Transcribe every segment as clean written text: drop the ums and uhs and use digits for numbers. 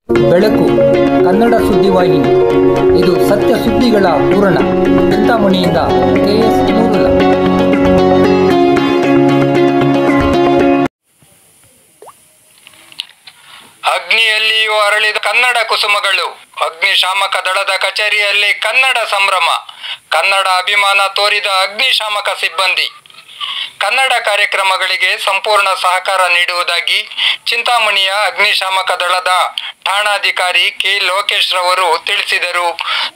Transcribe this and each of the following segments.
ಬೆಳಕು ಕನ್ನಡ ಸುದ್ದಿವಾಹಿನಿ. ಇದು ಸತ್ಯ ಸುದ್ದಿಗಳ ಪೂರಣ. ಚಿಂತಾಮಣಿಯಿಂದ KS ನೂರುಲ್ಲ. ಅಗ್ನಿಯಲ್ಲಿಯೂ ಅರಳಿದ ಕನ್ನಡ ಕುಸುಮಗಳು. ಅಗ್ನಿಶಾಮಕ ದಳದ ಕಚೇರಿಯಲ್ಲಿ ಕನ್ನಡ ಸಂಭ್ರಮ. ಕನ್ನಡ ಅಭಿಮಾನ ತೋರಿದ ಅಗ್ನಿಶಾಮಕ ಸಿಬ್ಬಂದಿ. ಕನ್ನಡ ಕಾರ್ಯಕ್ರಮಗಳಿಗೆ ಸಂಪೂರ್ಣ ಸಹಕಾರ ನೀಡುವುದಾಗಿ ಚಿಂತಾಮಣಿಯ ಅಗ್ನಿಶಾಮಕ ದಳದ ಠಾಣಾಧಿಕಾರಿ ಕೆ ಲೋಕೇಶ್ ರವರು ತಿಳಿಸಿದರು.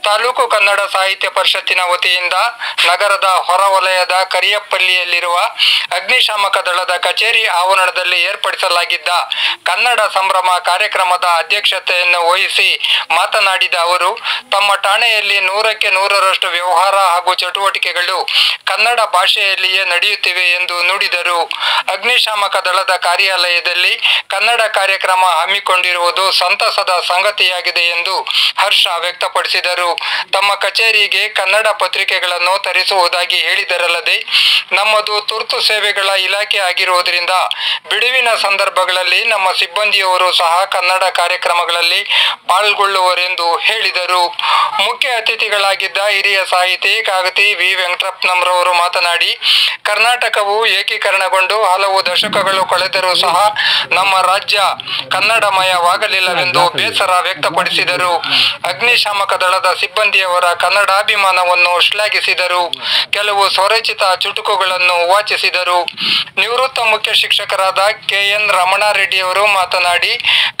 ತಾಲೂಕು ಕನ್ನಡ ಸಾಹಿತ್ಯ ಪರಿಷತ್ತಿನ ವತಿಯಿಂದ ನಗರದ ಹೊರವಲಯದ ಕರಿಯಪ್ಪಲ್ಲಿಯಲ್ಲಿರುವ ಅಗ್ನಿಶಾಮಕ ದಳದ ಕಚೇರಿ ಆವರಣದಲ್ಲಿ ಏರ್ಪಡಿಸಲಾಗಿದ್ದ ಕನ್ನಡ ಸಂಭ್ರಮ ಕಾರ್ಯಕ್ರಮದ ಅಧ್ಯಕ್ಷತೆಯನ್ನು ವಹಿಸಿ ಮಾತನಾಡಿದ ಅವರು, ತಮ್ಮ ಠಾಣೆಯಲ್ಲಿ 100ಕ್ಕೆ 100ರಷ್ಟು ವ್ಯವಹಾರ ಹಾಗೂ ಚಟುವಟಿಕೆಗಳು ಕನ್ನಡ ಭಾಷೆಯಲ್ಲಿಯೇ ನಡೆಯುತ್ತಿವೆ ಎಂದು ನುಡಿದರು. ಅಗ್ನಿಶಾಮಕ ದಳದ ಕಾರ್ಯಾಲಯದಲ್ಲಿ ಕನ್ನಡ ಕಾರ್ಯಕ್ರಮ ಹಮ್ಮಿಕೊಂಡಿರುವುದು ಸಂತಸದ ಸಂಗತಿಯಾಗಿದೆ ಎಂದು ಹರ್ಷ ವ್ಯಕ್ತಪಡಿಸಿದರು. ತಮ್ಮ ಕಚೇರಿಗೆ ಕನ್ನಡ ಪತ್ರಿಕೆಗಳನ್ನು ತರಿಸುವುದಾಗಿ ಹೇಳಿದರಲ್ಲದೆ, ನಮ್ಮದು ತುರ್ತು ಸೇವೆಗಳ ಇಲಾಖೆ ಆಗಿರುವುದರಿಂದ ಬಿಡುವಿನ ಸಂದರ್ಭಗಳಲ್ಲಿ ನಮ್ಮ ಸಿಬ್ಬಂದಿಯವರು ಸಹ ಕನ್ನಡ ಕಾರ್ಯಕ್ರಮಗಳಲ್ಲಿ ಪಾಲ್ಗೊಳ್ಳುವರೆಂದು ಹೇಳಿದರು. ಮುಖ್ಯ ಅತಿಥಿಗಳಾಗಿದ್ದ ಹಿರಿಯ ಸಾಹಿತಿ ಕಾಗತಿ ವಿ ವೆಂಕಟರತ್ನಂರವರು ಮಾತನಾಡಿ, ಕರ್ನಾಟಕವು ಏಕೀಕರಣಗೊಂಡು ಹಲವು ದಶಕಗಳು ಕಳೆದರೂ ಸಹ ನಮ್ಮ ರಾಜ್ಯ ಕನ್ನಡಮಯವಾಗಲಿಲ್ಲವೆಂದು ಬೇಸರ ವ್ಯಕ್ತಪಡಿಸಿದರು. ಅಗ್ನಿಶಾಮಕ ದಳದ ಸಿಬ್ಬಂದಿಯವರ ಕನ್ನಡಾಭಿಮಾನವನ್ನು ಶ್ಲಾಘಿಸಿದರು. ಕೆಲವು ಸ್ವರಚಿತ ಚುಟುಕುಗಳನ್ನು ವಾಚಿಸಿದರು. ನಿವೃತ್ತ ಮುಖ್ಯ ಶಿಕ್ಷಕರಾದ KN ರಮಣಾರೆಡ್ಡಿಯವರು ಮಾತನಾಡಿ,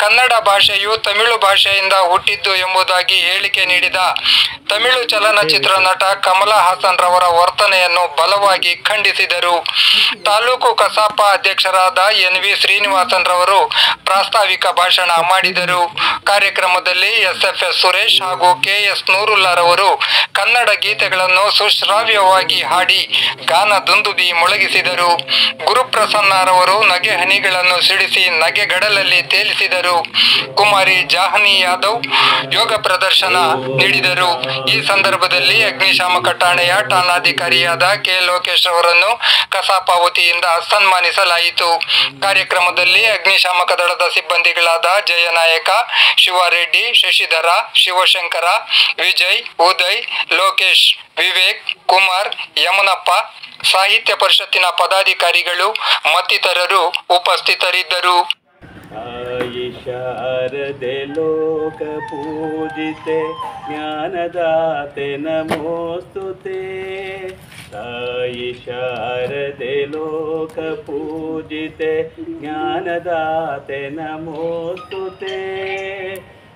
ಕನ್ನಡ ಭಾಷೆಯು ತಮಿಳು ಭಾಷೆಯಿಂದ ಹುಟ್ಟಿದ್ದು ಎಂಬುದಾಗಿ ಹೇಳಿಕೆ ನೀಡಿದ ತಮಿಳು ಚಲನಚಿತ್ರ ನಟ ಕಮಲ ಹಾಸನ್ ರವರ ವರ್ತನೆಯನ್ನು ಬಲವಾಗಿ ಖಂಡಿಸಿದರು. ತಾಲೂಕು ಕಸಾಪ ಅಧ್ಯಕ್ಷರಾದ NV ಶ್ರೀನಿವಾಸನ್ ರವರು ಪ್ರಾಸ್ತಾವಿಕ ಭಾಷಣ ಮಾಡಿದರು. ಕಾರ್ಯಕ್ರಮದಲ್ಲಿ SFS ಸುರೇಶ್ ಹಾಗೂ KS ನೂರುಲ್ಲಾ ರವರು ಕನ್ನಡ ಗೀತೆಗಳನ್ನು ಸುಶ್ರಾವ್ಯವಾಗಿ ಹಾಡಿ ಗಾನ ದುಂದುಬಿ ಮೊಳಗಿಸಿದರು. ಗುರುಪ್ರಸನ್ನರವರು ನಗೆ ಹನಿಗಳನ್ನು ಸಿಡಿಸಿ ನಗೆಗಡಲಲ್ಲಿ ತೇಲಿಸಿದರು. ಕುಮಾರಿ ಜಾಹ್ನಿ ಯಾದವ್ ಯೋಗ ಪ್ರದರ್ಶನ ನೀಡಿದರು. ಈ ಸಂದರ್ಭದಲ್ಲಿ ಅಗ್ನಿಶಾಮಕ ಠಾಣೆಯ ಠಾಣಾಧಿಕಾರಿಯಾದ ಕೆ ಲೋಕೇಶ್ ಅವರನ್ನು ಕಸಾಪ ವತಿಯಿಂದ ಸನ್ಮಾನಿಸಲಾಯಿತು. ಕಾರ್ಯಕ್ರಮದಲ್ಲಿ ಅಗ್ನಿಶಾಮಕ ದಳದ ಸಿಬ್ಬಂದಿಗಳಾದ ಜಯನಾಯಕ, ಶಿವಾರೆಡ್ಡಿ, ಶಶಿಧರ, ಶಿವಶಂಕರ, ವಿಜಯ್, ಉದಯ್, ಲೋಕೇಶ್, ವಿವೇಕ್, ಕುಮಾರ್, ಯಮುನಪ್ಪ, ಸಾಹಿತ್ಯ ಪರಿಷತ್ತಿನ ಪದಾಧಿಕಾರಿಗಳು ಮತ್ತಿತರರು ಉಪಸ್ಥಿತರಿದ್ದರು. ತಾಯಿ ಶಾರದೆ ಲೋಕ ಪೂಜಿತೆ ಜ್ಞಾನದಾತೆ ನಮೋಸ್ತುತೆ. ತಾಯಿ ಶಾರದೆ ಲೋಕ ಪೂಜಿತೆ ಜ್ಞಾನದಾತೆ ನಮೋಸ್ತುತೆ.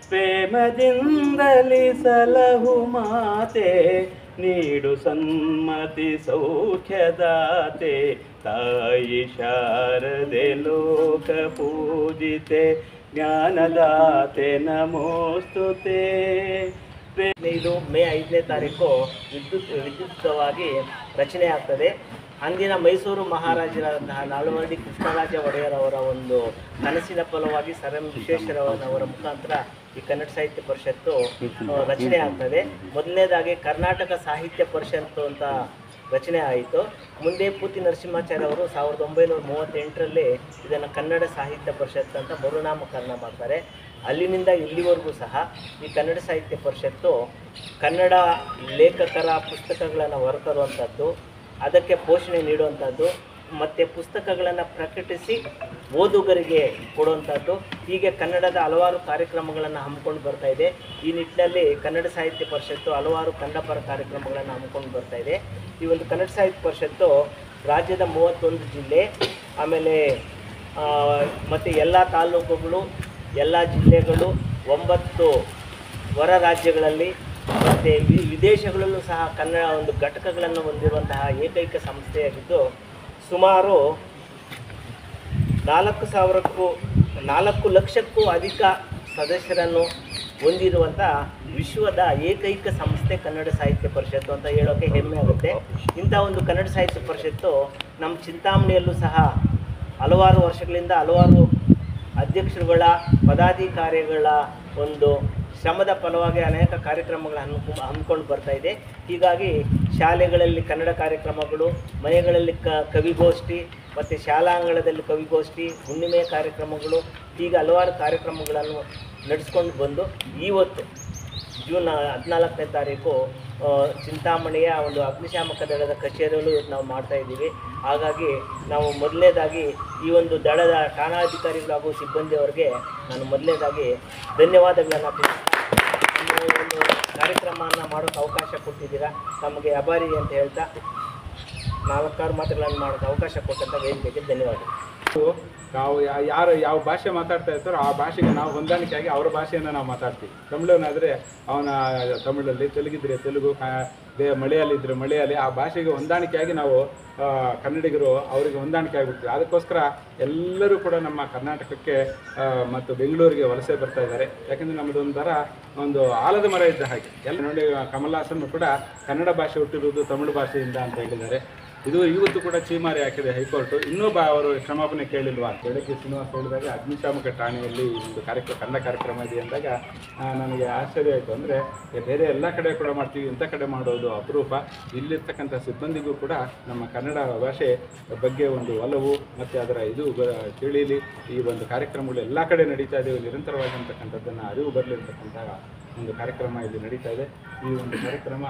ಪ್ರೇಮದಿಂದಲಿ ಸಲಹು ಮಾತೆ ನೀಡು ಸನ್ಮತಿ ಸೌಖ್ಯದಾತೆ. ತಾಯಿ ಶಾರದೆ ಲೋಕ ಪೂಜಿತೆ ಜ್ಞಾನದಾತೆ ನಮೋಸ್ತುತೆ. ಇದು ಮೇ 5ನೇ ತಾರೀಕು ವಿದ್ಯುಕ್ತವಾಗಿ ರಚನೆ ಆಗ್ತದೆ. ಅಂದಿನ ಮೈಸೂರು ಮಹಾರಾಜರಾದಂತಹ ನಾಲ್ವಡಿ ಕೃಷ್ಣರಾಜ ಒಡೆಯರ್ ಅವರ ಒಂದು ಕನಸಿನ ಫಲವಾಗಿ ಸರ್ ಎಂ ವಿಶ್ವೇಶ್ವರಯ್ಯನವರ ಮುಖಾಂತರ ಈ ಕನ್ನಡ ಸಾಹಿತ್ಯ ಪರಿಷತ್ತು ರಚನೆ ಆಗ್ತದೆ. ಮೊದಲನೇದಾಗಿ ಕರ್ನಾಟಕ ಸಾಹಿತ್ಯ ಪರಿಷತ್ತು ಅಂತ ರಚನೆ ಆಯಿತು. ಮುಂದೆ ಪೂತಿ ನರಸಿಂಹಾಚಾರ್ಯ ಅವರು 1938ರಲ್ಲಿ ಇದನ್ನು ಕನ್ನಡ ಸಾಹಿತ್ಯ ಪರಿಷತ್ ಅಂತ ಮರುನಾಮಕರಣ ಮಾಡ್ತಾರೆ. ಅಲ್ಲಿನಿಂದ ಇಲ್ಲಿವರೆಗೂ ಸಹ ಈ ಕನ್ನಡ ಸಾಹಿತ್ಯ ಪರಿಷತ್ತು ಕನ್ನಡ ಲೇಖಕರ ಪುಸ್ತಕಗಳನ್ನು ಹೊರತರುವಂಥದ್ದು, ಅದಕ್ಕೆ ಪೋಷಣೆ ನೀಡುವಂಥದ್ದು ಮತ್ತು ಪುಸ್ತಕಗಳನ್ನು ಪ್ರಕಟಿಸಿ ಓದುಗರಿಗೆ ಕೊಡುವಂಥದ್ದು, ಹೀಗೆ ಕನ್ನಡದ ಹಲವಾರು ಕಾರ್ಯಕ್ರಮಗಳನ್ನು ಹಮ್ಮಿಕೊಂಡು ಬರ್ತಾ ಇದೆ. ಈ ನಿಟ್ಟಿನಲ್ಲಿ ಕನ್ನಡ ಸಾಹಿತ್ಯ ಪರಿಷತ್ತು ಹಲವಾರು ಕನ್ನಡಪರ ಕಾರ್ಯಕ್ರಮಗಳನ್ನು ಹಮ್ಮಿಕೊಂಡು ಬರ್ತಾ ಇದೆ. ಈ ಒಂದು ಕನ್ನಡ ಸಾಹಿತ್ಯ ಪರಿಷತ್ತು ರಾಜ್ಯದ 31 ಜಿಲ್ಲೆ, ಆಮೇಲೆ ಮತ್ತು ಎಲ್ಲ ತಾಲೂಕುಗಳು, ಎಲ್ಲ ಜಿಲ್ಲೆಗಳು, 9 ಹೊರ ರಾಜ್ಯಗಳಲ್ಲಿ ಮತ್ತು ವಿದೇಶಗಳಲ್ಲೂ ಸಹ ಕನ್ನಡ ಒಂದು ಘಟಕಗಳನ್ನು ಹೊಂದಿರುವಂತಹ ಏಕೈಕ ಸಂಸ್ಥೆಯಾಗಿದ್ದು, ಸುಮಾರು 4 ಲಕ್ಷಕ್ಕೂ ಅಧಿಕ ಸದಸ್ಯರನ್ನು ಹೊಂದಿರುವಂಥ ವಿಶ್ವದ ಏಕೈಕ ಸಂಸ್ಥೆ ಕನ್ನಡ ಸಾಹಿತ್ಯ ಪರಿಷತ್ತು ಅಂತ ಹೇಳೋಕ್ಕೆ ಹೆಮ್ಮೆ ಆಗುತ್ತೆ. ಇಂಥ ಒಂದು ಕನ್ನಡ ಸಾಹಿತ್ಯ ಪರಿಷತ್ತು ನಮ್ಮ ಚಿಂತಾಮಣಿಯಲ್ಲೂ ಸಹ ಹಲವಾರು ವರ್ಷಗಳಿಂದ ಹಲವಾರು ಅಧ್ಯಕ್ಷರುಗಳ ಪದಾಧಿಕಾರಿಗಳ ಒಂದು ಶ್ರಮದ ಫಲವಾಗಿ ಅನೇಕ ಕಾರ್ಯಕ್ರಮಗಳನ್ನು ಹಮ್ಮಿಕೊಂಡು ಬರ್ತಾ ಇದೆ. ಹೀಗಾಗಿ ಶಾಲೆಗಳಲ್ಲಿ ಕನ್ನಡ ಕಾರ್ಯಕ್ರಮಗಳು, ಮನೆಗಳಲ್ಲಿ ಕವಿಗೋಷ್ಠಿ ಮತ್ತು ಶಾಲಾಂಗಣದಲ್ಲಿ ಕವಿಗೋಷ್ಠಿ, ಹುಣ್ಣಿಮೆ ಕಾರ್ಯಕ್ರಮಗಳು, ಹೀಗೆ ಹಲವಾರು ಕಾರ್ಯಕ್ರಮಗಳನ್ನು ನಡೆಸ್ಕೊಂಡು ಬಂದು ಇವತ್ತು ಜೂನ್ 14ನೇ ತಾರೀಕು ಚಿಂತಾಮಣಿಯ ಒಂದು ಅಗ್ನಿಶಾಮಕ ದಳದ ಕಚೇರಿಯಲ್ಲೂ ನಾವು ಮಾಡ್ತಾಯಿದ್ದೀವಿ. ಹಾಗಾಗಿ ನಾವು ಮೊದಲನೇದಾಗಿ ಈ ಒಂದು ದಳದ ಠಾಣಾಧಿಕಾರಿಗಳು ಹಾಗೂ ಸಿಬ್ಬಂದಿಯವರಿಗೆ ನಾನು ಮೊದಲನೇದಾಗಿ ಧನ್ಯವಾದಗಳನ್ನು ಒಂದು ಕಾರ್ಯಕ್ರಮವನ್ನು ಮಾಡೋಕ್ಕೆ ಅವಕಾಶ ಕೊಟ್ಟಿದ್ದೀರಾ, ತಮಗೆ ಅಭಾರಿ ಅಂತ ಹೇಳ್ತಾ 4 ಮಾತುಗಳನ್ನು ಮಾಡೋಕ್ಕೆ ಅವಕಾಶ ಕೊಟ್ಟಂಥ ವೇದಿಕೆಗೆ ಧನ್ಯವಾದಗಳು. ನಾವು ಯಾರು ಯಾವ ಭಾಷೆ ಮಾತಾಡ್ತಾ ಇರ್ತಾರೋ ಆ ಭಾಷೆಗೆ ನಾವು ಹೊಂದಾಣಿಕೆಯಾಗಿ ಅವರ ಭಾಷೆಯನ್ನು ನಾವು ಮಾತಾಡ್ತೀವಿ. ತಮಿಳನಾದರೆ ಅವನ ತಮಿಳಲ್ಲಿ, ತೆಲುಗಿದ್ರೆ ತೆಲುಗು, ಮಲಯಾಳಿದ್ರೆ ಮಲಯಾಳಿ, ಆ ಭಾಷೆಗೆ ಹೊಂದಾಣಿಕೆಯಾಗಿ ನಾವು ಕನ್ನಡಿಗರು ಅವರಿಗೆ ಹೊಂದಾಣಿಕೆ ಆಗಿಬಿಡ್ತೀವಿ. ಅದಕ್ಕೋಸ್ಕರ ಎಲ್ಲರೂ ಕೂಡ ನಮ್ಮ ಕರ್ನಾಟಕಕ್ಕೆ ಮತ್ತು ಬೆಂಗಳೂರಿಗೆ ವಲಸೆ ಬರ್ತಾ ಇದ್ದಾರೆ. ಯಾಕೆಂದರೆ ನಮ್ಮದೊಂಥರ ಒಂದು ಆಲದ ಮರ ಇದ್ದ ಹಾಗೆ. ಎಲ್ಲ ನೋಡಿ, ಕಮಲ್ ಹಾಸನ್ ಕೂಡ ಕನ್ನಡ ಭಾಷೆ ಹುಟ್ಟಿರುವುದು ತಮಿಳು ಭಾಷೆಯಿಂದ ಅಂತ ಹೇಳಿದ್ದಾರೆ. ಇದು ಇವತ್ತು ಕೂಡ ಚೀಮಾರಿ ಹಾಕಿದೆ ಹೈಕೋರ್ಟು. ಇನ್ನೂ ಅವರು ಕ್ಷಮಾಪಣೆ ಕೇಳಿಲ್ವಾ ಅಂತ ಬೆಳಗ್ಗೆ ಶ್ರೀನಿವಾಸ ಹೇಳಿದಾಗ ಅಗ್ನಿಶಾಮಕ ಠಾಣೆಯಲ್ಲಿ ಒಂದು ಕನ್ನಡ ಕಾರ್ಯಕ್ರಮ ಇದೆ ಅಂದಾಗ ನನಗೆ ಆಶ್ಚರ್ಯ ಆಯಿತು. ಅಂದರೆ ಬೇರೆ ಎಲ್ಲ ಕಡೆ ಕೂಡ ಮಾಡ್ತೀವಿ, ಇಂಥ ಕಡೆ ಮಾಡೋದು ಅಪರೂಪ. ಇಲ್ಲಿರ್ತಕ್ಕಂಥ ಸಿಬ್ಬಂದಿಗೂ ಕೂಡ ನಮ್ಮ ಕನ್ನಡ ಭಾಷೆ ಬಗ್ಗೆ ಒಂದು ಒಲವು ಮತ್ತು ಅದರ ಇದು ತಿಳಿಯಲಿ. ಈ ಒಂದು ಕಾರ್ಯಕ್ರಮಗಳು ಎಲ್ಲ ಕಡೆ ನಡೀತಾ ಇದ್ದೇವೆ, ನಿರಂತರವಾಗಿರ್ತಕ್ಕಂಥದ್ದನ್ನು ಅರಿವು ಬರಲಿರ್ತಕ್ಕಂತಹ ಒಂದು ಕಾರ್ಯಕ್ರಮ ಇಲ್ಲಿ ನಡೀತಾ ಇದೆ. ಈ ಒಂದು ಕಾರ್ಯಕ್ರಮ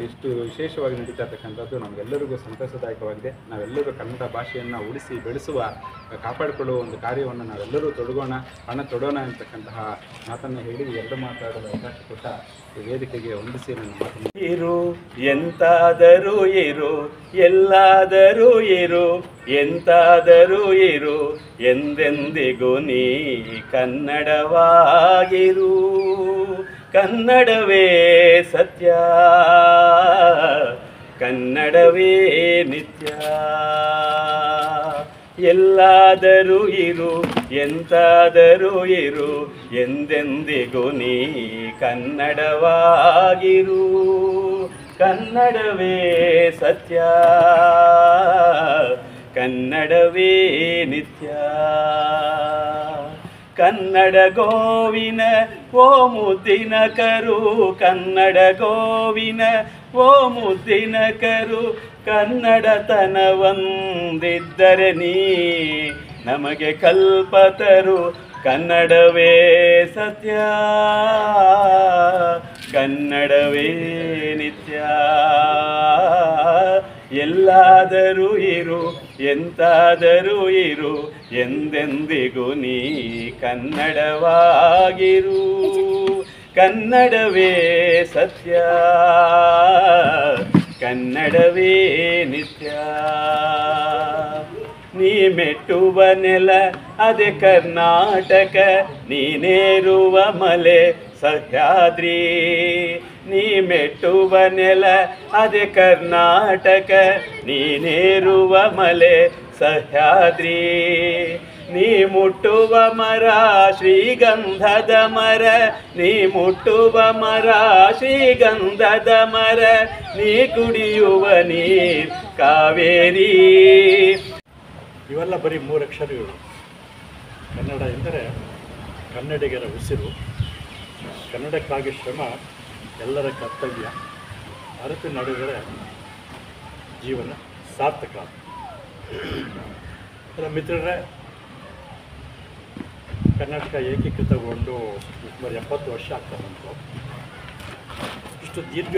ಇಷ್ಟು ವಿಶೇಷವಾಗಿ ನಡೀತಾ ಇರ್ತಕ್ಕಂಥದ್ದು ನಮಗೆಲ್ಲರಿಗೂ ಸಂತಸದಾಯಕವಾಗಿದೆ. ನಾವೆಲ್ಲರೂ ಕನ್ನಡ ಭಾಷೆಯನ್ನು ಉಳಿಸಿ ಬೆಳೆಸುವ, ಕಾಪಾಡಿಕೊಳ್ಳುವ ಒಂದು ಕಾರ್ಯವನ್ನು ನಾವೆಲ್ಲರೂ ಹಣ ತೊಡೋಣ ಅಂತಕ್ಕಂತಹ ಮಾತನ್ನು ಹೇಳಿ 2 ಮಾತಾಡಲು ಅವಕಾಶ ಕೊಟ್ಟ ವೇದಿಕೆಗೆ ವಂದಿಸಿ ನನ್ನ ಮಾತನ್ನು. ಇರು ಎಂತಾದರೂ ಇರು, ಎಲ್ಲಾದರೂ ಇರು, ಎಂತಾದರೂ ಇರು, ಎಂದೆಂದಿಗೂ ನೀ ಕನ್ನಡವಾಗಿರು. ಕನ್ನಡವೇ ಸತ್ಯ, ಕನ್ನಡವೇ ನಿತ್ಯ. ಎಲ್ಲಾದರೂ ಇರು, ಎಂತಾದರೂ ಇರು, ಎಂದೆಂದಿಗೂ ನೀ ಕನ್ನಡವಾಗಿರು. ಕನ್ನಡವೇ ಸತ್ಯ, ಕನ್ನಡವೇ ನಿತ್ಯ. ಕನ್ನಡ ಗೋವಿನ ಓ ಮುದ್ದಿನ ಕರು, ಕನ್ನಡ ಗೋವಿನ ಓ ಮುದ್ದಿನ ಕರು. ಕನ್ನಡತನವೊಂದಿದ್ದರೆ ನೀ ನಮಗೆ ಕಲ್ಪತರು. ಕನ್ನಡವೇ ಸತ್ಯ, ಕನ್ನಡವೇ ನಿತ್ಯ. ಎಲ್ಲಾದರೂ ಇರು, ಎಂತಾದರೂ ಇರು, ಎಂದೆಂದಿಗೂ ನೀ ಕನ್ನಡವಾಗಿರು. ಕನ್ನಡವೇ ಸತ್ಯ, ಕನ್ನಡವೇ ನಿತ್ಯ. ನೀ ಮೆಟ್ಟುವ ನೆಲ ಅದೇ ಕರ್ನಾಟಕ, ನೀನೇರುವ ಮಲೆ ಸಹ್ಯಾದ್ರಿ. ನೀ ಮೆಟ್ಟುವ ನೆಲ ಅದೇ ಕರ್ನಾಟಕ, ನೀನೇರುವ ಮಲೆ ಸಹ್ಯಾದ್ರಿ. ನೀ ಮುಟ್ಟುವ ಮರ ಶ್ರೀಗಂಧದ ಮರ, ನೀ ಮುಟ್ಟುವ ಮರ ಶ್ರೀಗಂಧದ ಮರ. ನೀ ಕುಡಿಯುವ ನೀರ್ ಕಾವೇರಿ. ಇವೆಲ್ಲ ಬರೀ 3 ಅಕ್ಷರಗಳು. ಕನ್ನಡ ಎಂದರೆ ಕನ್ನಡಿಗರ ಉಸಿರು, ಕನ್ನಡಕ್ಕಾಗಿ ಶ್ರಮ ಎಲ್ಲರ ಕರ್ತವ್ಯ, ಅರಿತು ನಡೆದರೆ ಜೀವನ ಸಾರ್ಥಕ. ಅದರ ಮಿತ್ರರೇ, ಕರ್ನಾಟಕ ಏಕೀಕೃತಗೊಂಡು ಸುಮಾರು 70 ವರ್ಷ ಆಗ್ತಾ ಬಂತು. ಇಷ್ಟು ದೀರ್ಘ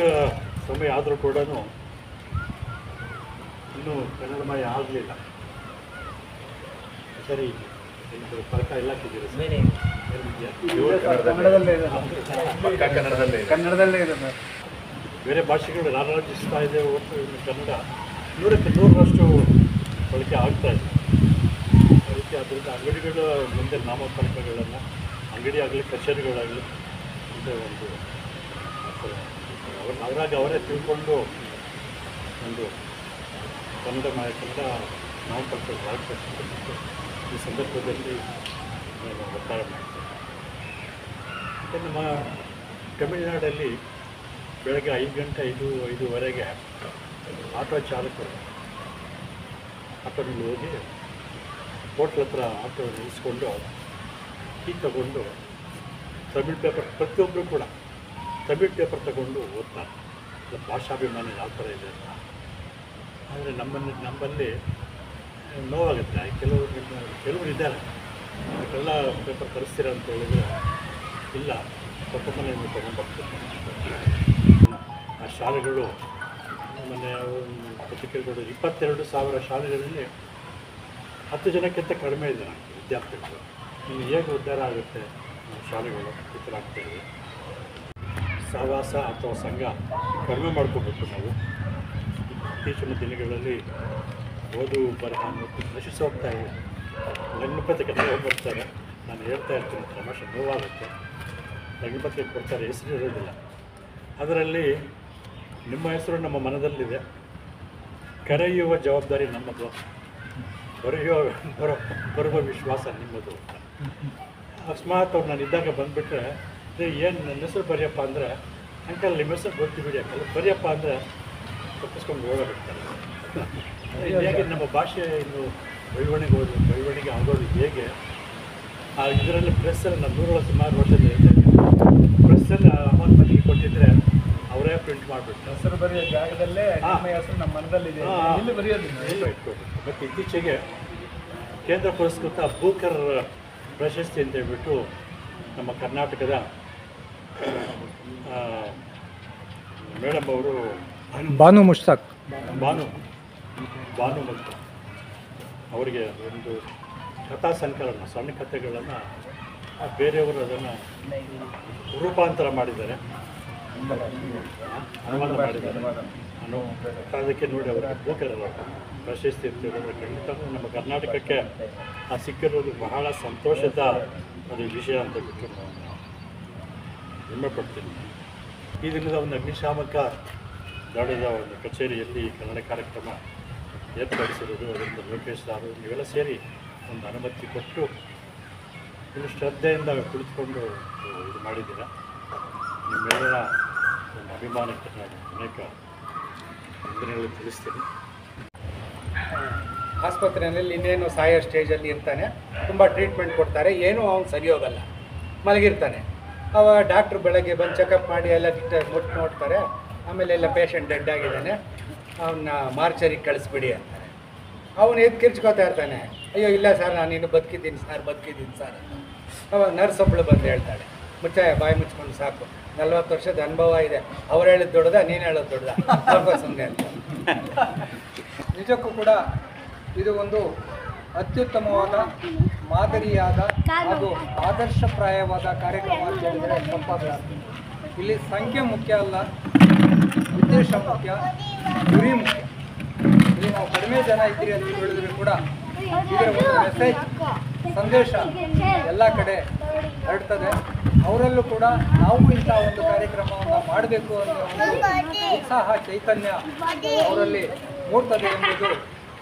ಸಮಯ ಆದರೂ ಕೂಡ ಇನ್ನೂ ಕನ್ನಡಮಯ ಆಗಲಿಲ್ಲ. ಸರಿ, ಇದು ಫಲಕ ಎಲ್ಲ ಹಾಕಿದ್ದೀರಿ? ಕನ್ನಡದಲ್ಲೇ ಇದೆ. ಬೇರೆ ಭಾಷೆಗಳು ರಾರಾಜಿಸ್ತಾ ಇದೆ ಹೊರತು ಇನ್ನು ಕನ್ನಡ 100ಕ್ಕೆ 100ರಷ್ಟು ಬಳಕೆ ಆಗ್ತಾ ಇದೆ. ಅದಕ್ಕೆ ಅದರಿಂದ ಅಂಗಡಿಗಳ ಮುಂದೆ ನಾಮಫಲಕಗಳನ್ನು, ಅಂಗಡಿ ಆಗಲಿ ಕಚೇರಿಗಳಾಗಲಿ ಮುಂದೆ ಒಂದು ಅವರಾಗ ಅವರೇ ತಿಳ್ಕೊಂಡು ಒಂದು ಕನ್ನಡ ನಾಮಫಲಕಗಳು ಹಾಕಬೇಕು. ಈ ಸಂದರ್ಭದಲ್ಲಿ ನಾನು ಒತ್ತಾಯ ಮಾಡ್ತೇನೆ. ಮತ್ತು ನಮ್ಮ ತಮಿಳುನಾಡಲ್ಲಿ ಬೆಳಗ್ಗೆ 5 ಗಂಟೆ 5:05ವರೆಗೆ ಆಟೋ ಚಾಲಕರು ಆಟೋನಲ್ಲಿ ಹೋಗಿ ಹೋಟ್ಲ್ ಹತ್ರ ಆಟೋ ನಿಲ್ಲಿಸ್ಕೊಂಡು ಟೀ ತಗೊಂಡು ತಮಿಳ್ ಪೇಪರ್, ಪ್ರತಿಯೊಬ್ಬರು ಕೂಡ ತಮಿಳ್ ಪೇಪರ್ ತಗೊಂಡು ಓದ್ತಾರೆ. ಭಾಷಾಭಿಮಾನ ಯಾವ ಥರ ಇದೆ ಅಂತ. ಆದರೆ ನಮ್ಮಲ್ಲಿ ನೋವಾಗುತ್ತೆ. ಕೆಲವರು ಇದ್ದಾರೆ, ಕನ್ನಡ ಪೇಪರ್ ತರಿಸ್ತೀರ ಅಂತ ಹೇಳಿದರೆ ಇಲ್ಲ ಕೊಟ್ಟ ಮನೆಯಿಂದ ತೊಗೊಂಡ್ಬರ್ತೀನಿ. ಆ ಶಾಲೆಗಳು ಮೊನ್ನೆ ಪತ್ರಿಕೆಗಳು 22,000 ಶಾಲೆಗಳಲ್ಲಿ 10 ಜನಕ್ಕಿಂತ ಕಡಿಮೆ ಇದೆ ವಿದ್ಯಾರ್ಥಿಗಳು. ಇನ್ನು ಹೇಗೆ ಉದ್ಧಾರ ಆಗುತ್ತೆ ಶಾಲೆಗಳು ಈ ಥರ ಆಗ್ತಾಯಿದೆ. ಸಹವಾಸ ಅಥವಾ ಸಂಘ ಕಡಿಮೆ ಮಾಡ್ಕೋಬೇಕು ನಾವು. ಇತ್ತೀಚಿನ ದಿನಗಳಲ್ಲಿ ಓದು ಬರಹ ನಶಿಸಿ ಹೋಗ್ತಾ ಇದೆ. ಲಗ್ನಪತ್ರಿಕೆ ಬರ್ತಾರೆ, ನಾನು ಹೇಳ್ತಾ ಇರ್ತೀನಿ, ತಮಾಷೆ ನೋವಾಗುತ್ತೆ. ಲಗ್ನಪತ್ರಿಕೆ ಕೊಡ್ತಾರೆ, ಹೆಸರು ಇರೋದಿಲ್ಲ. ಅದರಲ್ಲಿ ನಿಮ್ಮ ಹೆಸರು ನಮ್ಮ ಮನದಲ್ಲಿದೆ, ಕರೆಯುವ ಜವಾಬ್ದಾರಿ ನಮ್ಮದು, ಬರುವ ವಿಶ್ವಾಸ ನಿಮ್ಮದು. ಅಕಸ್ಮಾತ್ ಅವ್ರು ನಾನು ಇದ್ದಾಗ ಬಂದುಬಿಟ್ರೆ ಏನು ನನ್ನ ಹೆಸರು ಬರೆಯಪ್ಪ ಅಂದರೆ, ಅಂಕಲ್ ನಿಮ್ಮ ಹೆಸರು ಗೊತ್ತಿ ಬಿಡಿ ಅಂಕಲ್ ಬರೆಯಪ್ಪ ಅಂದರೆ ತಪ್ಪಿಸ್ಕೊಂಡು ಓಡಾಡ್ತಾರೆ. ಹೇಗೆ ನಮ್ಮ ಭಾಷೆ ಇನ್ನು ಬೆಳವಣಿಗೆ ಆಗೋದು ಹೇಗೆ? ಇದರಲ್ಲಿ ಪ್ರೆಸ್ಸಲ್ಲಿ ನಾನು 100 ಸುಮಾರು ವರ್ಷದಲ್ಲಿ ಪ್ರೆಸ್ಸಲ್ಲಿ ಅಮೌಂಟ್ ಮನೆಗೆ ಕೊಟ್ಟಿದ್ದರೆ ಅವರೇ ಪ್ರಿಂಟ್ ಮಾಡಿಬಿಟ್ಟು ಹೆಸರು ಬರೆಯೋ ಜಾಗದಲ್ಲೇ ನಿಮ್ಮ ಹೆಸರು ನಮ್ಮ ಮನದಲ್ಲಿದೆ, ಇಲ್ಲಿ ಬರೆಯೋದಿಲ್ಲ. ಇಟ್ಕೊಂಡು ಮತ್ತು ಇತ್ತೀಚೆಗೆ ಕೇಂದ್ರ ಪುರಸ್ಕೃತ ಬೂಕರ್ ಪ್ರಶಸ್ತಿ ಅಂತ ಹೇಳ್ಬಿಟ್ಟು ನಮ್ಮ ಕರ್ನಾಟಕದ ಮೇಡಮ್ ಅವರು ಬಾನು ಮುಷ್ತಾಕ್ ಭಾನು ಮತ್ತು ಅವರಿಗೆ ಒಂದು ಕಥಾ ಸಂಕಲನ, ಸಣ್ಣ ಕಥೆಗಳನ್ನು ಬೇರೆಯವರು ಅದನ್ನು ರೂಪಾಂತರ ಮಾಡಿದ್ದಾರೆ, ಅನುವಾದ ಮಾಡಿದ್ದಾರೆ. ಅದಕ್ಕೆ ನೋಡಿ ಅವರಿಗೆ ಬೂಕರ್ ಪ್ರಶಸ್ತಿ ಅಂತ ಹೇಳಿದ್ರೆ ಖಂಡಿತ ನಮ್ಮ ಕರ್ನಾಟಕಕ್ಕೆ ಸಿಕ್ಕಿರೋದು ಬಹಳ ಸಂತೋಷದ ಒಂದು ವಿಷಯ ಅಂತ ಬಿಟ್ಟು ನಾನು ಹೆಮ್ಮೆ ಪಡ್ತೀನಿ. ಈ ದಿನದ ಒಂದು ಅಗ್ನಿಶಾಮಕ ದಳದ ಒಂದು ಕಚೇರಿಯಲ್ಲಿ ಕನ್ನಡ ಕಾರ್ಯಕ್ರಮ ಏರ್ಪಡಿಸಿರೋದು, ಅದರಿಂದ ಲೋಕೇಶ್ ಸಾರು ನೀವೆಲ್ಲ ಸೇರಿ ಒಂದು ಅನುಮತಿ ಕೊಟ್ಟು ಇನ್ನು ಶ್ರದ್ಧೆಯಿಂದ ಕುಳಿತುಕೊಂಡು ಇದು ಮಾಡಿದ್ದೀರ. ನಿಮ್ಮೆಲ್ಲರ ಒಂದು ಅಭಿಮಾನಕ್ಕೆ ನಾನು ಅನೇಕ ವಂದನೆಗಳು ತಿಳಿಸ್ತೀನಿ. ಆಸ್ಪತ್ರೆಯಲ್ಲಿ ಇನ್ನೇನು ಸಾಯೋ ಸ್ಟೇಜಲ್ಲಿ ಇರ್ತಾನೆ, ತುಂಬ ಟ್ರೀಟ್ಮೆಂಟ್ ಕೊಡ್ತಾರೆ, ಏನೂ ಅವ್ನು ಸರಿ ಹೋಗಲ್ಲ, ಮಲಗಿರ್ತಾನೆ. ಅವ ಡಾಕ್ಟ್ರು ಬೆಳಗ್ಗೆ ಬಂದು ಚೆಕಪ್ ಮಾಡಿ ಎಲ್ಲ ಮುಟ್ಟು ನೋಡ್ತಾರೆ. ಆಮೇಲೆ ಎಲ್ಲ ಪೇಷಂಟ್ ಡೆಡ್ ಆಗಿದ್ದಾನೆ, ಅವನ್ನ ಮಾರ್ಚರಿಗೆ ಕಳಿಸ್ಬಿಡಿ ಅಂತಾರೆ. ಅವನು ಎದ್ದು ಕಿರ್ಚ್ಕೋತಾ ಇರ್ತಾನೆ, ಅಯ್ಯೋ ಇಲ್ಲ ಸರ್ ನಾನು ಇನ್ನು ಬದುಕಿದ್ದೀನಿ ಸರ್ ಅಂತ. ಅವಾಗ ನರ್ಸ್ ಒಬ್ಬಳು ಬಂದು ಹೇಳ್ತಾಳೆ, ಮುಚ್ಚಾಯ ಬಾಯಿ ಮುಚ್ಕೊಂಡು ಸಾಕು, 40 ವರ್ಷದ ಅನುಭವ ಇದೆ, ಅವ್ರು ಹೇಳಿದ್ದು ದೊಡ್ಡದ ನೀನು ಹೇಳೋದು ದೊಡ್ಡದ, ಸ್ವಲ್ಪ ಸುಮ್ಮನೆ ಅಂತ. ನಿಜಕ್ಕೂ ಕೂಡ ಇದು ಒಂದು ಅತ್ಯುತ್ತಮವಾದ, ಮಾದರಿಯಾದ ಹಾಗೂ ಆದರ್ಶಪ್ರಾಯವಾದ ಕಾರ್ಯಕ್ರಮ ಅಂತ ಹೇಳಿದರೆ ತಪ್ಪಾಗಲಾರದು. ಇಲ್ಲಿ ಸಂಖ್ಯೆ ಮುಖ್ಯ ಅಲ್ಲ, ಉದ್ದೇಶ ಮುಖ್ಯ, ಗುರಿ ಮುಖ್ಯ. ಇಲ್ಲಿ ನಾವು ಕಡಿಮೆ ಜನ ಇದ್ದೀರಿ ಅಂತ ಹೇಳಿದ್ರು ಕೂಡ ಇದರ ಒಂದು ಮೆಸೇಜ್, ಸಂದೇಶ ಎಲ್ಲ ಕಡೆ ಹರಡ್ತದೆ. ಅವರಲ್ಲೂ ಕೂಡ ನಾವು ಇಂಥ ಒಂದು ಕಾರ್ಯಕ್ರಮವನ್ನು ಮಾಡಬೇಕು ಅನ್ನೋ ಒಂದು ಉತ್ಸಾಹ, ಚೈತನ್ಯ ಅವರಲ್ಲಿ ಮೂಡ್ತದೆ ಎಂಬುದು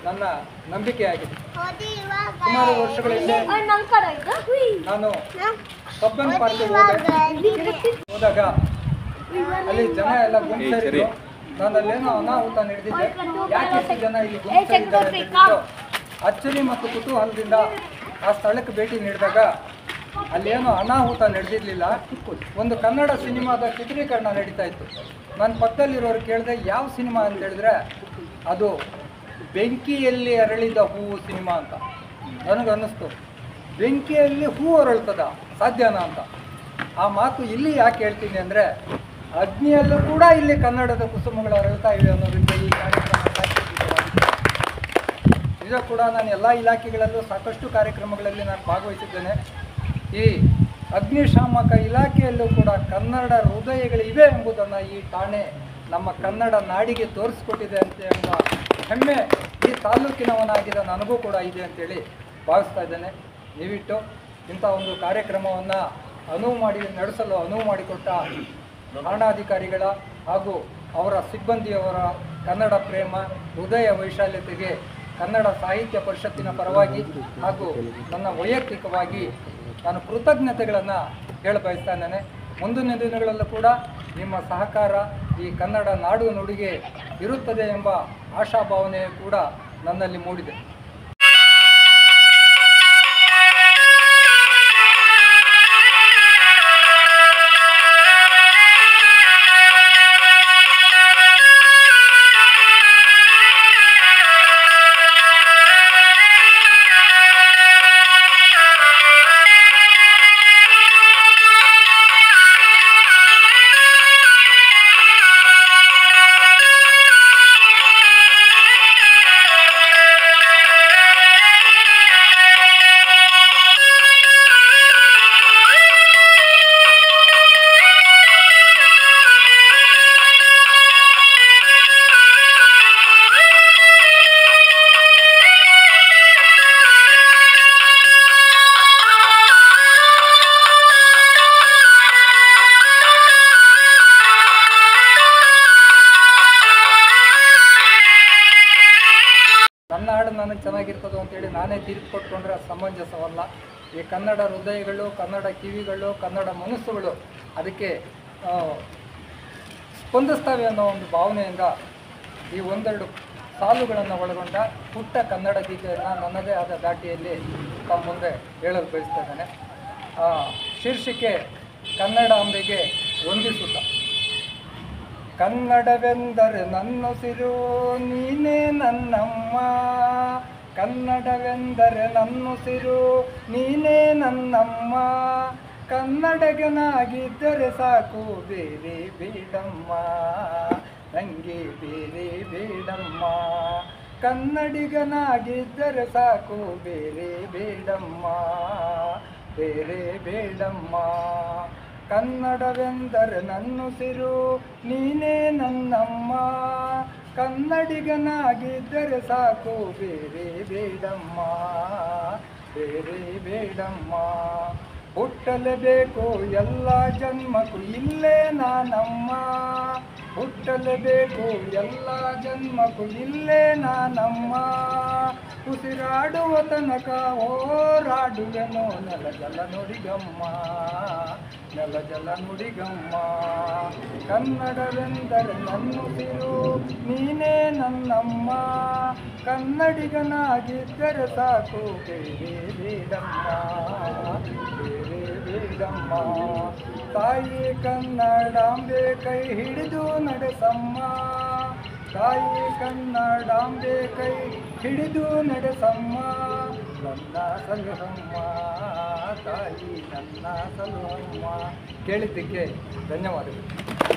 ನನ್ನ ನಂಬಿಕೆಯಾಗಿದೆ. ಸುಮಾರು ವರ್ಷಗಳ ಹಿಂದೆ ನಾನು ಕಬ್ಬನ್ ಪಾರ್ಕ್ಗೆ ಹೋದಾಗ ಅಲ್ಲಿ ಜನ ಎಲ್ಲ ಗುಂಪು, ನಾನು ಅಲ್ಲೇನೋ ಅನಾಹುತ ನಡೆದಿದ್ದೆ. ಯಾಕೆ ಇಷ್ಟು ಜನ ಇಲ್ಲಿ ಗುಂಪು ಅಚ್ಚರಿ ಮತ್ತು ಕುತೂಹಲದಿಂದ ಆ ಸ್ಥಳಕ್ಕೆ ಭೇಟಿ ನೀಡಿದಾಗ ಅಲ್ಲೇನೋ ಅನಾಹುತ ನಡೆದಿರಲಿಲ್ಲ. ಒಂದು ಕನ್ನಡ ಸಿನಿಮಾದ ಚಿತ್ರೀಕರಣ ನಡೀತಾ ಇತ್ತು. ನನ್ನ ಪಕ್ಕದಲ್ಲಿರೋರು ಕೇಳಿದೆ ಯಾವ ಸಿನಿಮಾ ಅಂತ ಹೇಳಿದ್ರೆ ಅದು ಬೆಂಕಿಯಲ್ಲಿ ಅರಳಿದ ಹೂವು ಸಿನಿಮಾ ಅಂತ. ನನಗನ್ನಿಸ್ತು, ಬೆಂಕಿಯಲ್ಲಿ ಹೂ ಅರಳ್ತದ ಸಾಧ್ಯನಾ ಅಂತ. ಆ ಮಾತು ಇಲ್ಲಿ ಯಾಕೆ ಹೇಳ್ತೀನಿ ಅಂದರೆ, ಅಗ್ನಿಯಲ್ಲೂ ಕೂಡ ಇಲ್ಲಿ ಕನ್ನಡದ ಕುಸುಮಗಳು ಅರಳ್ತಾ ಇವೆ ಅನ್ನೋದ್ರಿಂದ ಈ ಕಾರ್ಯಕ್ರಮ ಸಾಧ್ಯವಾಗಿದೆ. ನಿಜ ಕೂಡ ನಾನು ಎಲ್ಲ ಇಲಾಖೆಗಳಲ್ಲೂ ಸಾಕಷ್ಟು ಕಾರ್ಯಕ್ರಮಗಳಲ್ಲಿ ನಾನು ಭಾಗವಹಿಸಿದ್ದೇನೆ. ಈ ಅಗ್ನಿಶಾಮಕ ಇಲಾಖೆಯಲ್ಲೂ ಕೂಡ ಕನ್ನಡ ಹೃದಯಗಳಿವೆ ಎಂಬುದನ್ನು ಈ ಠಾಣೆ ನಮ್ಮ ಕನ್ನಡ ನಾಡಿಗೆ ತೋರಿಸ್ಕೊಟ್ಟಿದೆ ಅಂತ ಎಂಬ ಹೆಮ್ಮೆ ಈ ತಾಲೂಕಿನವನಾಗಿದ್ದ ನನಗೂ ಕೂಡ ಇದೆ ಅಂತೇಳಿ ಭಾವಿಸ್ತಾ ಇದ್ದೇನೆ. ದಯವಿಟ್ಟು ಇಂಥ ಒಂದು ಕಾರ್ಯಕ್ರಮವನ್ನು ನಡೆಸಲು ಅನುವು ಮಾಡಿಕೊಟ್ಟ ಠಾಣಾಧಿಕಾರಿಗಳ ಹಾಗೂ ಅವರ ಸಿಬ್ಬಂದಿಯವರ ಕನ್ನಡ ಪ್ರೇಮ, ಹೃದಯ ವೈಶಾಲ್ಯತೆಗೆ ಕನ್ನಡ ಸಾಹಿತ್ಯ ಪರಿಷತ್ತಿನ ಪರವಾಗಿ ಹಾಗೂ ನನ್ನ ವೈಯಕ್ತಿಕವಾಗಿ ನಾನು ಕೃತಜ್ಞತೆಗಳನ್ನು ಹೇಳಬಯಸ್ತಾ ಇದ್ದೇನೆ. ಮುಂದಿನ ದಿನಗಳಲ್ಲೂ ಕೂಡ ನಿಮ್ಮ ಸಹಕಾರ ಈ ಕನ್ನಡ ನಾಡು ನುಡಿಗೆ ಇರುತ್ತದೆ ಎಂಬ ಆಶಾಭಾವನೆ ಕೂಡ ನನ್ನಲ್ಲಿ ಮೂಡಿದೆ. ಚೆನ್ನಾಗಿರ್ತದೋ ಅಂತೇಳಿ ನಾನೇ ತೀರ್ಪು ಕೊಟ್ಕೊಂಡ್ರೆ ಅದು ಸಮಂಜಸವಲ್ಲ. ಈ ಕನ್ನಡ ಹೃದಯಗಳು, ಕನ್ನಡ ಕಿವಿಗಳು, ಕನ್ನಡ ಮನಸ್ಸುಗಳು ಅದಕ್ಕೆ ಸ್ಪಂದಿಸ್ತವೆ ಅನ್ನೋ ಒಂದು ಭಾವನೆಯಿಂದ ಈ ಒಂದೆರಡು ಸಾಲುಗಳನ್ನು ಒಳಗೊಂಡ ಪುಟ್ಟ ಕನ್ನಡ ಗೀತೆಯನ್ನು ನನ್ನದೇ ಆದ ದಾಟಿಯಲ್ಲಿ ತಮ್ಮ ಮುಂದೆ ಹೇಳಲು ಬಯಸ್ತಾ ಇದ್ದೇನೆ. ಶೀರ್ಷಿಕೆ ಕನ್ನಡಾಂಬೆಗೆ ವಂದಿಸುತ್ತ. ಕನ್ನಡವೆಂದರೆ ನನ್ನುಸಿರು ನೀನೇ ನನ್ನಮ್ಮ, ಕನ್ನಡವೆಂದರೆ ನನ್ನುಸಿರು ನೀನೇ ನನ್ನಮ್ಮ, ಕನ್ನಡಗನಾಗಿದ್ದರೆ ಸಾಕು ಬೇರೆ ಬೇಡಮ್ಮ, ನಂಗೆ ಬೇರೆ ಬೇಡಮ್ಮ, ಕನ್ನಡಿಗನಾಗಿದ್ದರೆ ಸಾಕು ಬೇರೆ ಬೇಡಮ್ಮ, ಬೇರೆ ಬೇಡಮ್ಮ, ಕನ್ನಡವೆಂದರೆ ನನ್ನುಸಿರು ನೀನೇ ನನ್ನಮ್ಮ, ಕನ್ನಡಿಗನಾಗಿದ್ದರೆ ಸಾಕು ಬೇರೆ ಬೇಡಮ್ಮ, ಬೇರೆ ಬೇಡಮ್ಮ, ಹುಟ್ಟಲೇಬೇಕು ಎಲ್ಲ ಜನ್ಮಕ್ಕೂ ಇಲ್ಲೇ ನಾನಮ್ಮ, ಹುಟ್ಟಲೇಬೇಕು ಎಲ್ಲ ಜನ್ಮಕ್ಕೂ ಇಲ್ಲೇ ನಾನಮ್ಮ, ಉಸಿರಾಡುವ ತನಕ ಹೋರಾಡುವೆನೋ ನೆಲ ಜಲ ನುಡಿಗಮ್ಮ, ನೆಲ ಜಲ ನುಡಿಗಮ್ಮ, ಕನ್ನಡವೆಂದರೆ ನನ್ನುಸಿರು ನೀನೇ ನನ್ನಮ್ಮ, ಕನ್ನಡಿಗನಾಗಿದ್ದರೆ ಸಾಕು ಬೇರೆ ಬೇಡಮ್ಮ, ಬೇರೆ ಬೇಡಮ್ಮ, ತಾಯಿ ಕನ್ನಡಾಂಬೆ ಕೈ ಹಿಡಿದು ನಡೆಸಮ್ಮ, ತಾಯಿ ಕನ್ನಡಾಂಬೆ ಕೈ ಹಿಡಿದು ನಡೆಸಮ್ಮ, ನನ್ನ ಸಲಹಮ್ಮ, ತಾಯಿ ನನ್ನ ಸಲಹಮ್ಮ. ಕೇಳಿದ್ದಕ್ಕೆ ಧನ್ಯವಾದಗಳು.